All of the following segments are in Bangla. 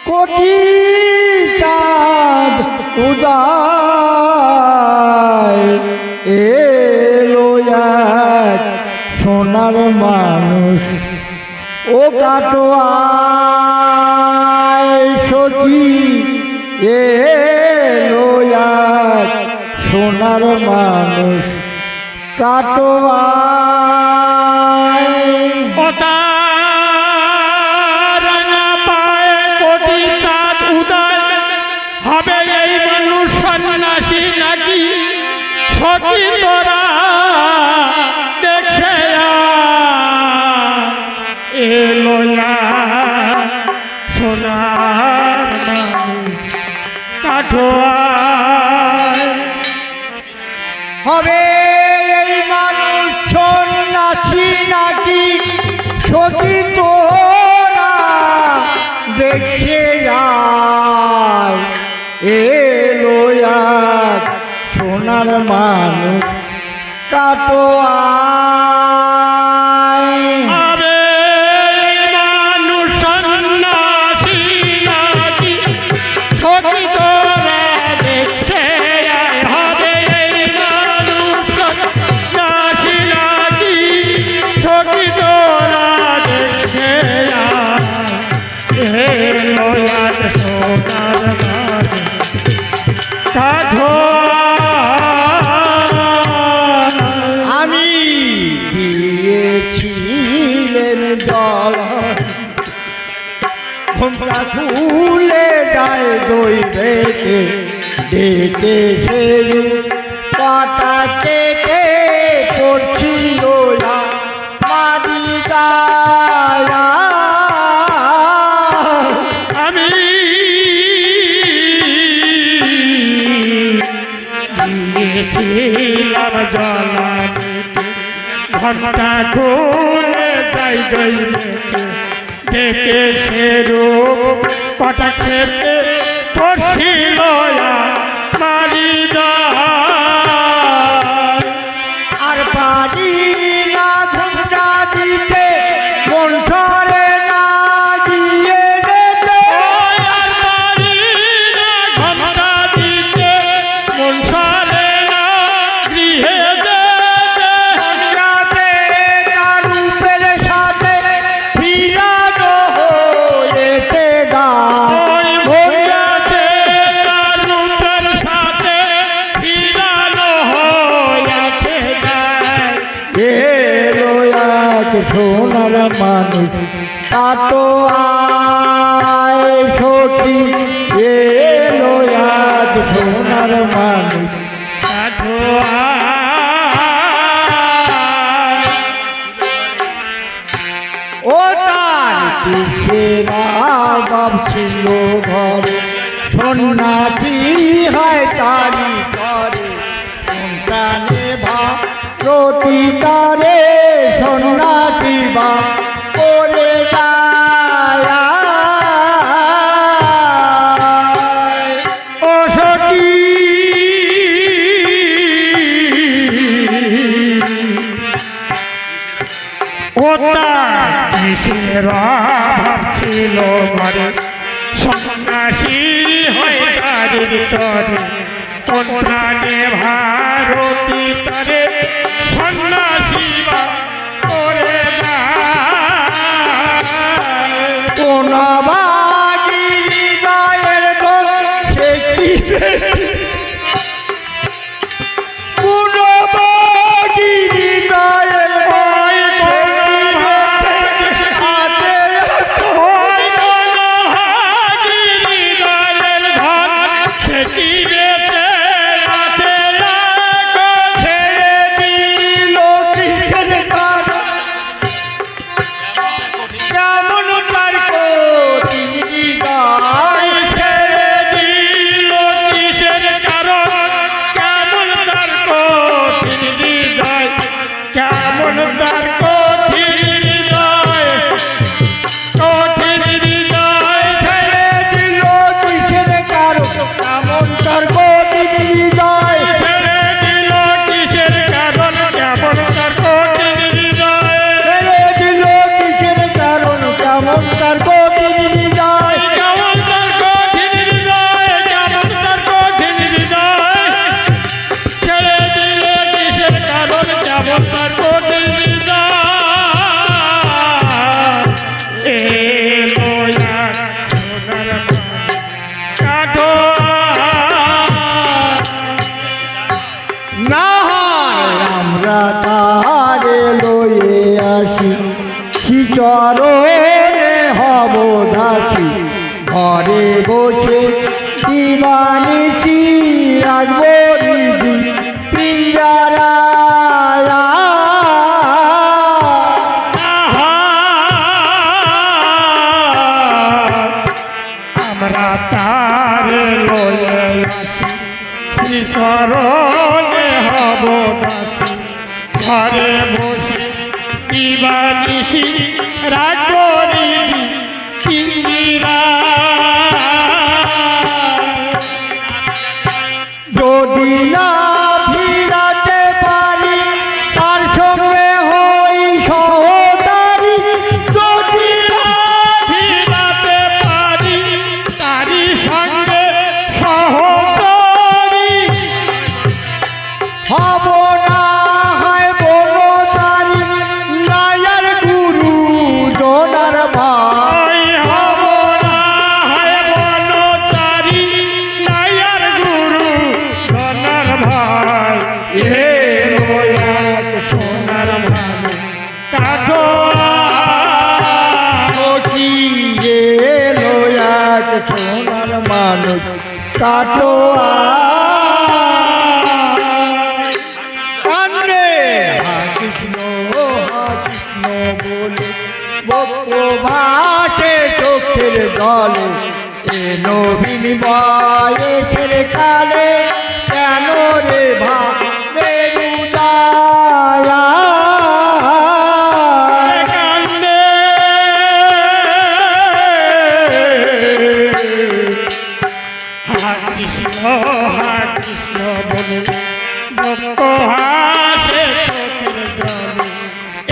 কোটি চাঁদ উদয় এলো এক সোনার মানুষ ও কাটোয়ায় সখী এলো এক সোনার মানুষ কাটোয়ায় রাঙা পায়ে কোটি চাঁদ উদয় হবে এই মানুষ সন্ন্যাসী নাকি সখী তোরা দেখে এলো সোনার মানুষ কাটোয়ায় হবে এই মানুষ সন্ন্যাসী নাকি সখী তোরা দেখে যায় এলো এক সোনার মানুষ কাটোয়ায় আমি গিয়েছিলেন জল ঘুমটা খুলে যায় দই বেঁচে ডেকে সেরু পাটা থেকে পড়ছিল মারি গায়া আমি গিয়েছিলাম জলা ঘন্টা খুলে যাই গই দেখে সে রূপ কটা খেতে পড়ছিল মারি আর পারি না ঘুমটা দিতে মন সরে না দিয়ে যেতে ঘন্টা দিতে মন সরে না গৃহে রাতে তার রূপের সাথে ফিরানো হয়েছে গান ভোগাতে তার রূপের সাথে ফিরানো হয়েছে গান এলো এক সোনার মানুষ কাটোয়ায় সখী এলো এক সোনার মানুষ ও তার কিসেরা বাপ ছিল ঘরে সন্ন্যাসী হয় তারি করে সন্তানে ভা প্রতিকারে সন্ন্যাসী বা করে যায় ও সখী ওটা কিসের অভাব ছিল ঘরে সন্ন্যাসী হয়ে তারির তরে কোনখানে ভারতী তরে সন্ন্যাসী বা করে কোন বাগি হৃদয়ের দোল সে কি কোন বাগি হৃদয়ের কেমন তার ঘরে বসে দিবানিচি রাখবো দিদি পিঞ্জারায় আমরা তারে লয়ে আসি শ্রী চরণে হব দাসী ঘরে বসে দিবানিশি রাখবো দিদি যদি না ফিরাতে পারি তার সঙ্গে হই সহকারী যদি না ফিরাতে পারি তারি সঙ্গে সহকারী হব না হয় বনচারী নায়ার গুরু জোনার ভাই হব না হয় বনচারী নায়ার গুরু সোনার ভাই এলো এক সোনার ভাই কাঠো কি এলো এক সোনার মানুষ কাটো কান্দে হা কৃষ্ণ বলে বক্ষ ভাসে চোখের জলে এ নবীন বয়সের কালে কেন রে ভাবে উদায়া কান্দে হা কৃষ্ণ বলে বক্ষ হাসে চোখের জলে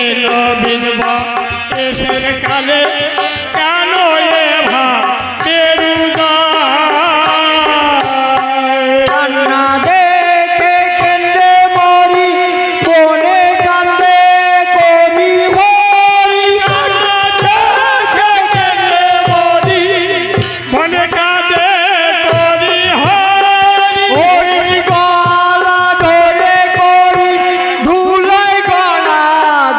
এলো বিনবা এসের কালে কেন এ ভা কান্না দেখে কেন্দ্রে মরি বনে কান্দে করি হরি কান্না দেখে কেন্দ্রে মরি মনে কাঁদে করি হরি হরি গলা ধরে করি ধুলাই গলা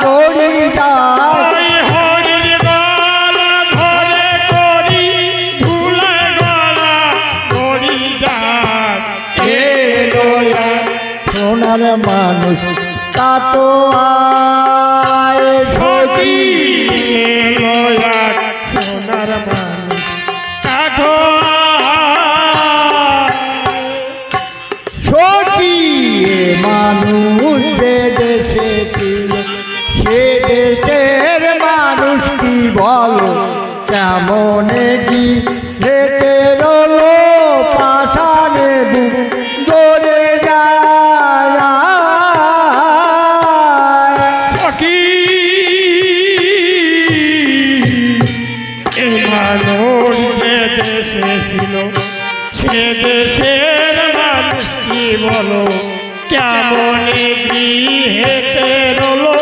ধরি যায় হরির গলা ধরে করি ধুলায় গলা ধরি যায় এলো এক সোনার মানুষ কাটো আয় সখী এলো এক সোনার মানুষ কাঠো সখী এ মানুষ যে দেশে ছিল সে দেশের মানুষ কি বলো কেমনে কি হেঁটে রলো পাশানে বুক দৌড়ে যায় সখী এ মানুষ যে দেশে ছিল সে দেশের মানুষ কি বলো কেমন গৃহেতে রলো